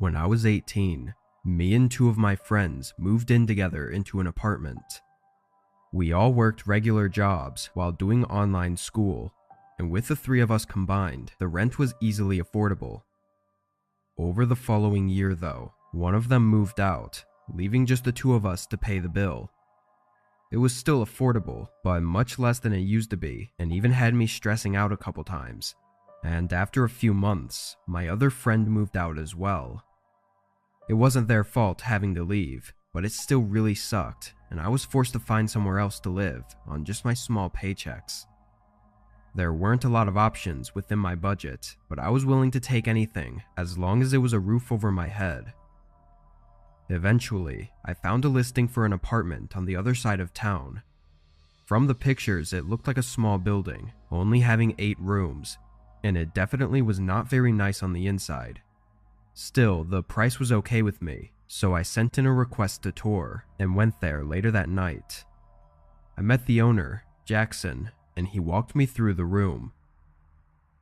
When I was 18, me and two of my friends moved in together into an apartment. We all worked regular jobs while doing online school, and with the three of us combined, the rent was easily affordable. Over the following year though, one of them moved out, leaving just the two of us to pay the bill. It was still affordable, but much less than it used to be, and even had me stressing out a couple times. And after a few months, my other friend moved out as well. It wasn't their fault having to leave, but it still really sucked, and I was forced to find somewhere else to live on just my small paychecks. There weren't a lot of options within my budget, but I was willing to take anything as long as it was a roof over my head. Eventually, I found a listing for an apartment on the other side of town. From the pictures, it looked like a small building, only having 8 rooms, and it definitely was not very nice on the inside. Still, the price was okay with me, so I sent in a request to tour and went there later that night. I met the owner, Jackson, and he walked me through the room.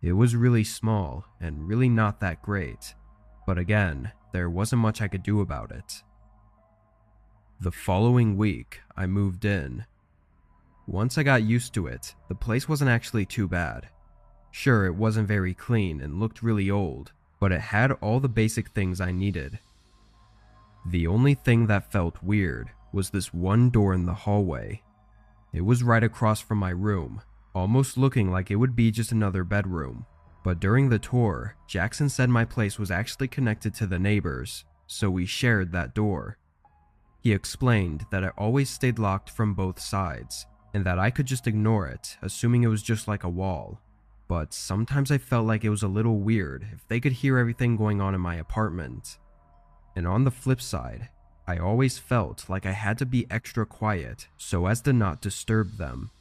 It was really small and really not that great, but again, there wasn't much I could do about it. The following week, I moved in. Once I got used to it, the place wasn't actually too bad. Sure, it wasn't very clean and looked really old, but it had all the basic things I needed. The only thing that felt weird was this one door in the hallway. It was right across from my room, almost looking like it would be just another bedroom. But during the tour, Jackson said my place was actually connected to the neighbors, so we shared that door. He explained that it always stayed locked from both sides, and that I could just ignore it, assuming it was just like a wall. But sometimes I felt like it was a little weird if they could hear everything going on in my apartment. And on the flip side, I always felt like I had to be extra quiet so as to not disturb them.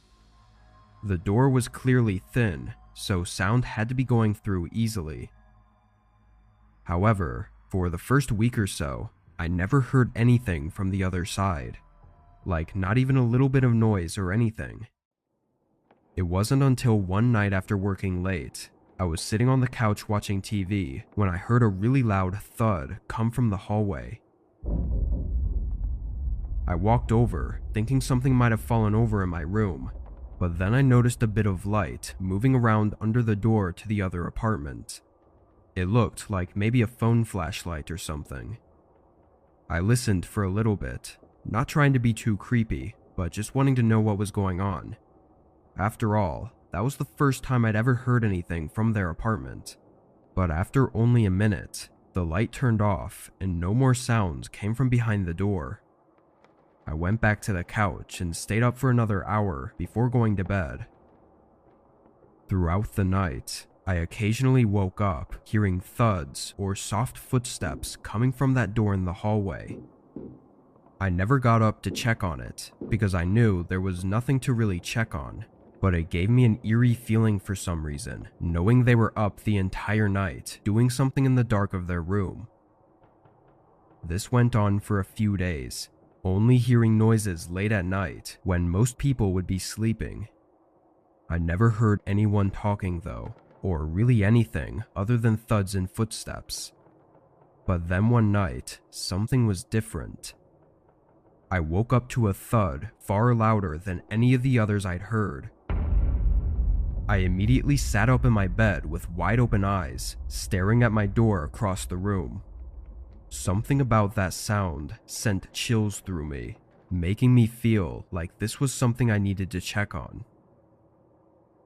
The door was clearly thin, so sound had to be going through easily. However, for the first week or so, I never heard anything from the other side. Like not even a little bit of noise or anything. It wasn't until one night after working late, I was sitting on the couch watching TV when I heard a really loud thud come from the hallway. I walked over, thinking something might have fallen over in my room, but then I noticed a bit of light moving around under the door to the other apartment. It looked like maybe a phone flashlight or something. I listened for a little bit, not trying to be too creepy, but just wanting to know what was going on. After all, that was the first time I'd ever heard anything from their apartment. But after only a minute, the light turned off and no more sounds came from behind the door. I went back to the couch and stayed up for another hour before going to bed. Throughout the night, I occasionally woke up hearing thuds or soft footsteps coming from that door in the hallway. I never got up to check on it because I knew there was nothing to really check on, but it gave me an eerie feeling for some reason, knowing they were up the entire night doing something in the dark of their room. This went on for a few days, only hearing noises late at night when most people would be sleeping. I never heard anyone talking though, or really anything other than thuds and footsteps. But then one night, something was different. I woke up to a thud far louder than any of the others I'd heard. I immediately sat up in my bed with wide open eyes, staring at my door across the room. Something about that sound sent chills through me, making me feel like this was something I needed to check on.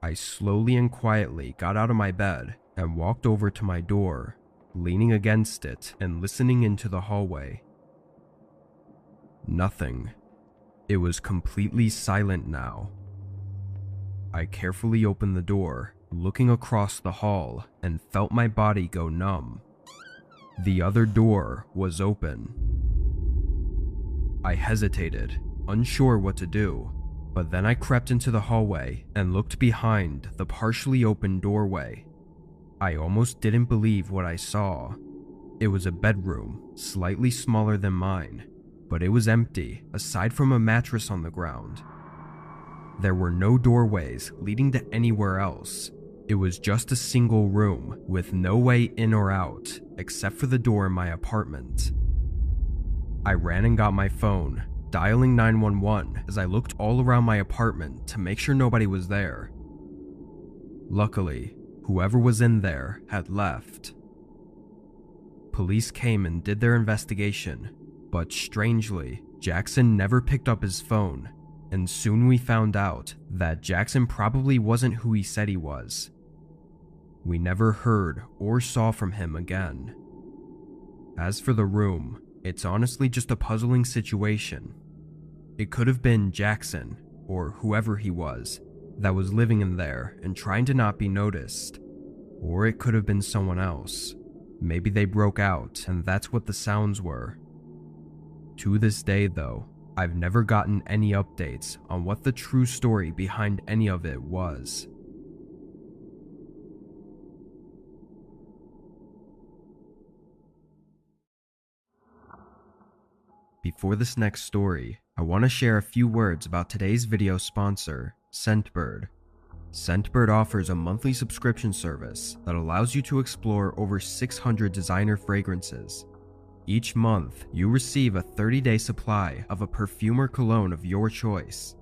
I slowly and quietly got out of my bed and walked over to my door, leaning against it and listening into the hallway. Nothing. It was completely silent now. I carefully opened the door, looking across the hall, and felt my body go numb. The other door was open. I hesitated, unsure what to do, but then I crept into the hallway and looked behind the partially open doorway. I almost didn't believe what I saw. It was a bedroom, slightly smaller than mine, but it was empty aside from a mattress on the ground. There were no doorways leading to anywhere else. It was just a single room with no way in or out, except for the door in my apartment. I ran and got my phone, dialing 911 as I looked all around my apartment to make sure nobody was there. Luckily, whoever was in there had left. Police came and did their investigation, but strangely, Jackson never picked up his phone, and soon we found out that Jackson probably wasn't who he said he was. We never heard or saw from him again. As for the room, it's honestly just a puzzling situation. It could have been Jackson, or whoever he was, that was living in there and trying to not be noticed. Or it could have been someone else. Maybe they broke out and that's what the sounds were. To this day though, I've never gotten any updates on what the true story behind any of it was. Before this next story, I want to share a few words about today's video sponsor, Scentbird. Scentbird offers a monthly subscription service that allows you to explore over 600 designer fragrances. Each month, you receive a 30-day supply of a perfume or cologne of your choice.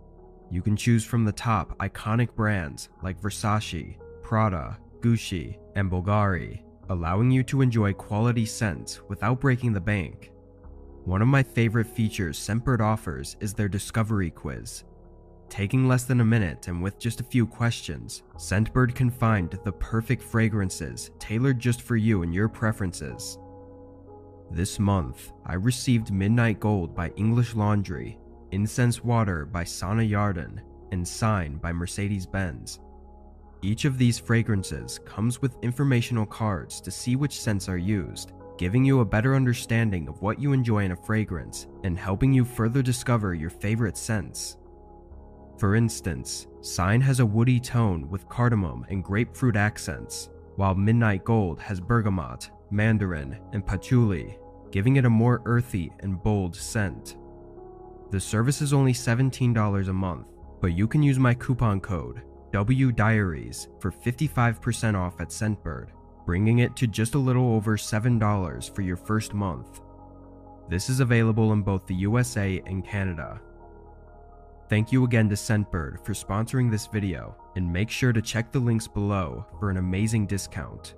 You can choose from the top iconic brands like Versace, Prada, Gucci, and Bulgari, allowing you to enjoy quality scents without breaking the bank. One of my favorite features Scentbird offers is their discovery quiz. Taking less than a minute and with just a few questions, Scentbird can find the perfect fragrances tailored just for you and your preferences. This month, I received Midnight Gold by English Laundry, Incense Water by Sana Yarden, and Sign by Mercedes-Benz. Each of these fragrances comes with informational cards to see which scents are used, giving you a better understanding of what you enjoy in a fragrance and helping you further discover your favorite scents. For instance, Sign has a woody tone with cardamom and grapefruit accents, while Midnight Gold has bergamot, mandarin, and patchouli, giving it a more earthy and bold scent. The service is only $17 a month, but you can use my coupon code WDiaries for 55% off at Scentbird, bringing it to just a little over $7 for your first month. This is available in both the USA and Canada. Thank you again to Scentbird for sponsoring this video, and make sure to check the links below for an amazing discount.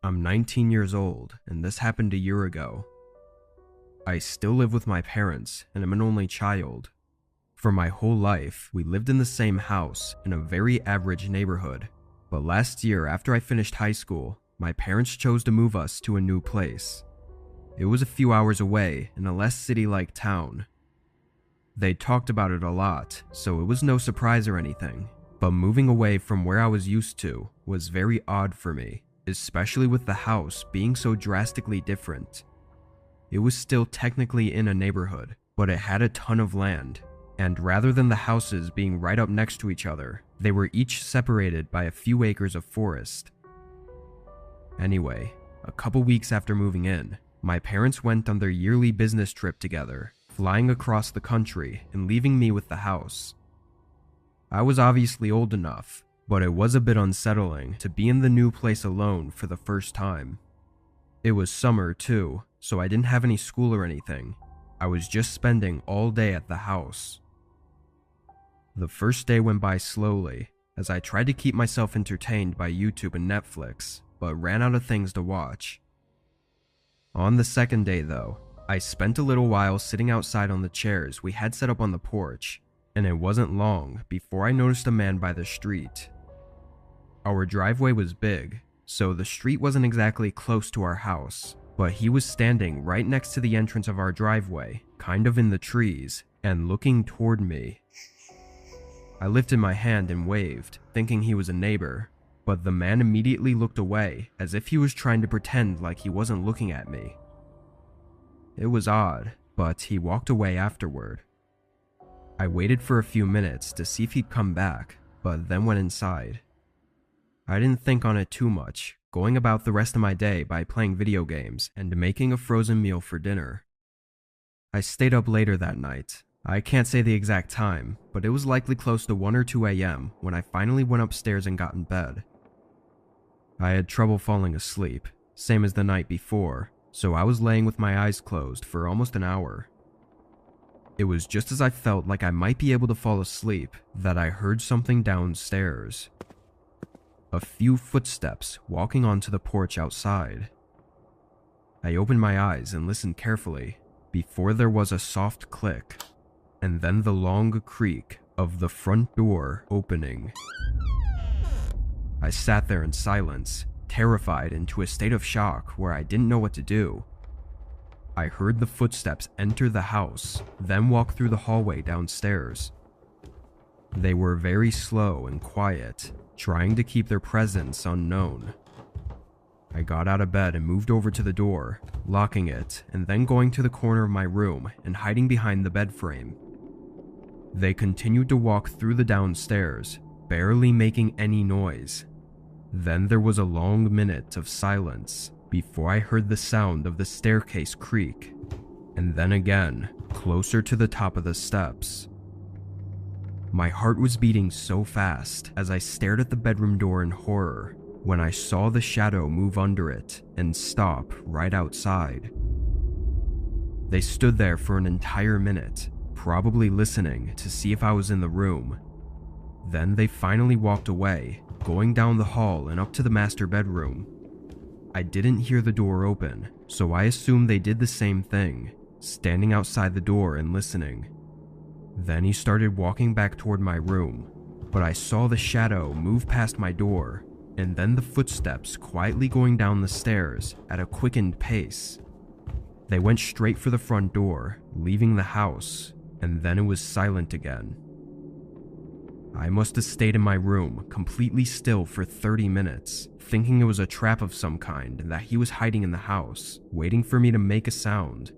I'm 19 years old, and this happened a year ago. I still live with my parents, and I'm an only child. For my whole life, we lived in the same house in a very average neighborhood, but last year after I finished high school, my parents chose to move us to a new place. It was a few hours away in a less city-like town. They talked about it a lot, so it was no surprise or anything, but moving away from where I was used to was very odd for me, especially with the house being so drastically different. It was still technically in a neighborhood, but it had a ton of land, and rather than the houses being right up next to each other, they were each separated by a few acres of forest. Anyway, a couple weeks after moving in, my parents went on their yearly business trip together, flying across the country and leaving me with the house. I was obviously old enough, but it was a bit unsettling to be in the new place alone for the first time. It was summer too, so I didn't have any school or anything. I was just spending all day at the house. The first day went by slowly, as I tried to keep myself entertained by YouTube and Netflix, but ran out of things to watch. On the second day though, I spent a little while sitting outside on the chairs we had set up on the porch, and it wasn't long before I noticed a man by the street. Our driveway was big, so the street wasn't exactly close to our house, but he was standing right next to the entrance of our driveway, kind of in the trees, and looking toward me. I lifted my hand and waved, thinking he was a neighbor, but the man immediately looked away as if he was trying to pretend like he wasn't looking at me. It was odd, but he walked away afterward. I waited for a few minutes to see if he'd come back, but then went inside. I didn't think on it too much, going about the rest of my day by playing video games and making a frozen meal for dinner. I stayed up later that night. I can't say the exact time, but it was likely close to 1 or 2 a.m. when I finally went upstairs and got in bed. I had trouble falling asleep, same as the night before, so I was laying with my eyes closed for almost an hour. It was just as I felt like I might be able to fall asleep that I heard something downstairs. A few footsteps walking onto the porch outside. I opened my eyes and listened carefully before there was a soft click, and then the long creak of the front door opening. I sat there in silence, terrified and to a state of shock where I didn't know what to do. I heard the footsteps enter the house, then walk through the hallway downstairs. They were very slow and quiet, trying to keep their presence unknown. I got out of bed and moved over to the door, locking it, and then going to the corner of my room and hiding behind the bed frame. They continued to walk through the downstairs, barely making any noise. Then there was a long minute of silence before I heard the sound of the staircase creak, and then again, closer to the top of the steps. My heart was beating so fast as I stared at the bedroom door in horror when I saw the shadow move under it and stop right outside. They stood there for an entire minute, probably listening to see if I was in the room. Then they finally walked away, going down the hall and up to the master bedroom. I didn't hear the door open, so I assumed they did the same thing, standing outside the door and listening. Then he started walking back toward my room, but I saw the shadow move past my door, and then the footsteps quietly going down the stairs at a quickened pace. They went straight for the front door, leaving the house, and then it was silent again. I must have stayed in my room, completely still for 30 minutes, thinking it was a trap of some kind and that he was hiding in the house, waiting for me to make a sound.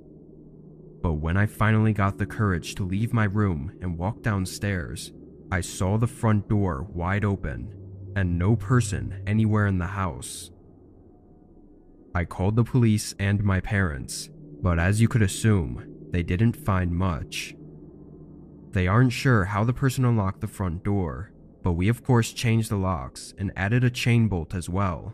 But when I finally got the courage to leave my room and walk downstairs, I saw the front door wide open and no person anywhere in the house. I called the police and my parents, but as you could assume, they didn't find much. They aren't sure how the person unlocked the front door, but we of course changed the locks and added a chain bolt as well.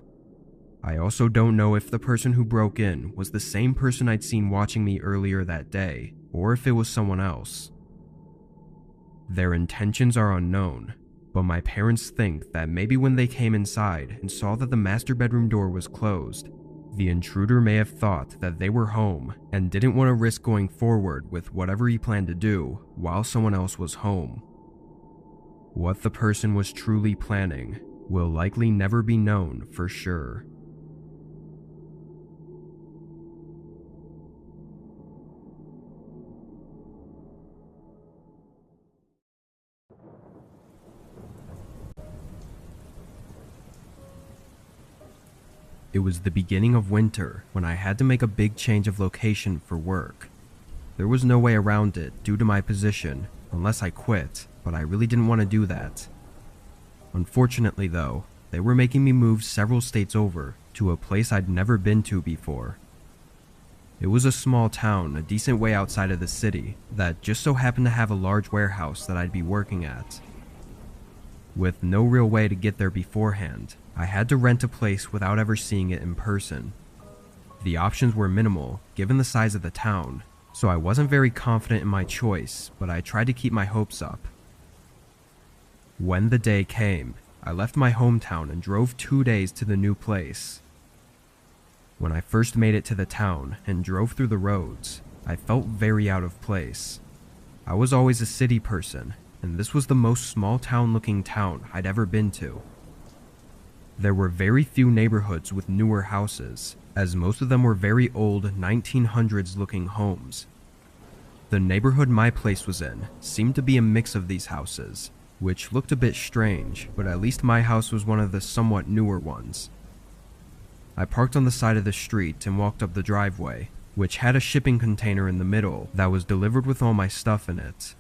I also don't know if the person who broke in was the same person I'd seen watching me earlier that day, or if it was someone else. Their intentions are unknown, but my parents think that maybe when they came inside and saw that the master bedroom door was closed, the intruder may have thought that they were home and didn't want to risk going forward with whatever he planned to do while someone else was home. What the person was truly planning will likely never be known for sure. It was the beginning of winter when I had to make a big change of location for work. There was no way around it due to my position, unless I quit, but I really didn't want to do that. Unfortunately though, they were making me move several states over to a place I'd never been to before. It was a small town a decent way outside of the city that just so happened to have a large warehouse that I'd be working at. With no real way to get there beforehand, I had to rent a place without ever seeing it in person. The options were minimal given the size of the town, so I wasn't very confident in my choice, but I tried to keep my hopes up. When the day came, I left my hometown and drove 2 days to the new place. When I first made it to the town and drove through the roads, I felt very out of place. I was always a city person, and this was the most small-town looking town I'd ever been to. There were very few neighborhoods with newer houses, as most of them were very old 1900s looking homes. The neighborhood my place was in seemed to be a mix of these houses, which looked a bit strange, but at least my house was one of the somewhat newer ones. I parked on the side of the street and walked up the driveway, which had a shipping container in the middle that was delivered with all my stuff in it.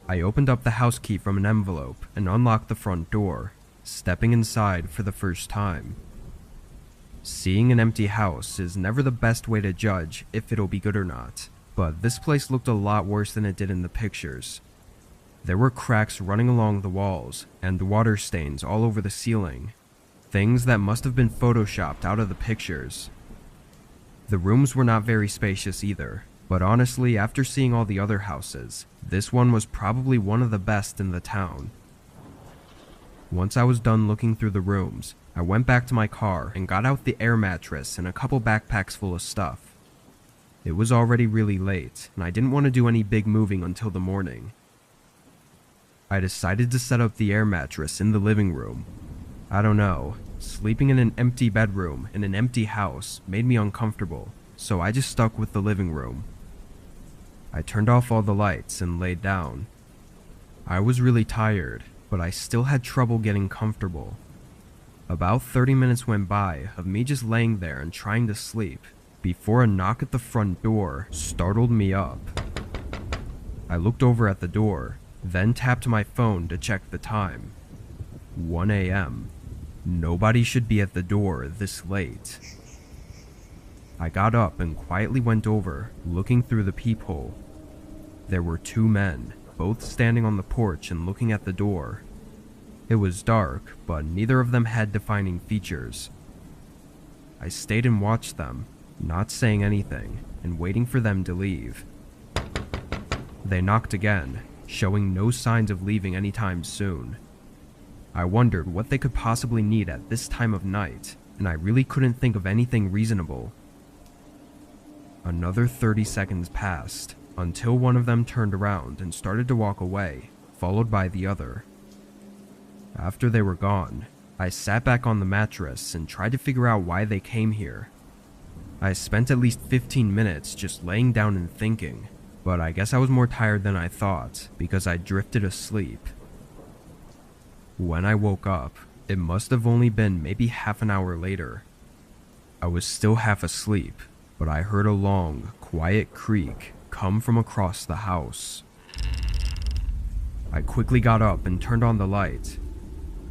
I opened up the house key from an envelope and unlocked the front door, stepping inside for the first time. Seeing an empty house is never the best way to judge if it'll be good or not, but this place looked a lot worse than it did in the pictures. There were cracks running along the walls and water stains all over the ceiling, things that must have been photoshopped out of the pictures. The rooms were not very spacious either, but honestly, after seeing all the other houses, this one was probably one of the best in the town. Once I was done looking through the rooms, I went back to my car and got out the air mattress and a couple backpacks full of stuff. It was already really late, and I didn't want to do any big moving until the morning. I decided to set up the air mattress in the living room. I don't know, sleeping in an empty bedroom in an empty house made me uncomfortable, so I just stuck with the living room. I turned off all the lights and laid down. I was really tired, but I still had trouble getting comfortable. About 30 minutes went by of me just laying there and trying to sleep before a knock at the front door startled me up. I looked over at the door, then tapped my phone to check the time. 1 a.m. Nobody should be at the door this late. I got up and quietly went over, looking through the peephole. There were 2 men, both standing on the porch and looking at the door. It was dark, but neither of them had defining features. I stayed and watched them, not saying anything, and waiting for them to leave. They knocked again, showing no signs of leaving anytime soon. I wondered what they could possibly need at this time of night, and I really couldn't think of anything reasonable. Another 30 seconds passed, until one of them turned around and started to walk away, followed by the other. After they were gone, I sat back on the mattress and tried to figure out why they came here. I spent at least 15 minutes just laying down and thinking, but I guess I was more tired than I thought because I drifted asleep. When I woke up, it must have only been maybe half an hour later. I was still half asleep, but I heard a long, quiet creak come from across the house. I quickly got up and turned on the light.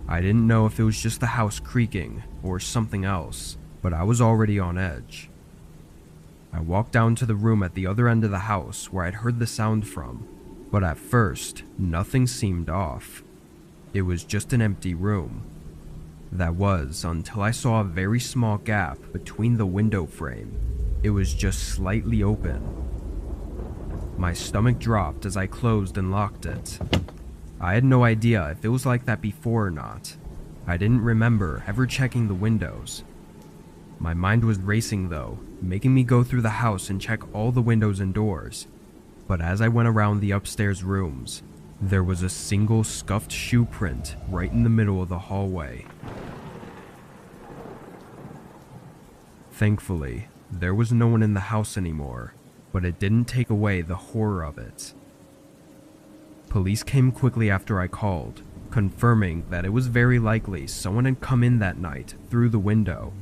I didn't know if it was just the house creaking or something else, but I was already on edge. I walked down to the room at the other end of the house where I'd heard the sound from, but at first, nothing seemed off. It was just an empty room. That was until I saw a very small gap between the window frame. It was just slightly open. My stomach dropped as I closed and locked it. I had no idea if it was like that before or not. I didn't remember ever checking the windows. My mind was racing though, making me go through the house and check all the windows and doors. But as I went around the upstairs rooms, there was a single scuffed shoe print right in the middle of the hallway. Thankfully, there was no one in the house anymore, but it didn't take away the horror of it. Police came quickly after I called, confirming that it was very likely someone had come in that night through the window.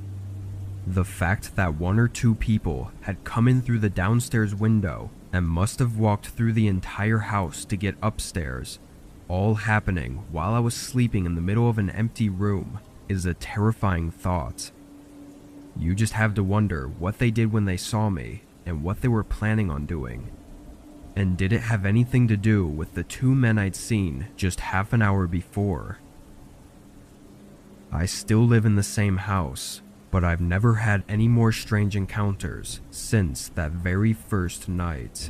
The fact that 1 or 2 people had come in through the downstairs window and must have walked through the entire house to get upstairs, all happening while I was sleeping in the middle of an empty room, is a terrifying thought. You just have to wonder what they did when they saw me and what they were planning on doing. And did it have anything to do with the 2 men I'd seen just half an hour before? I still live in the same house, but I've never had any more strange encounters since that very first night.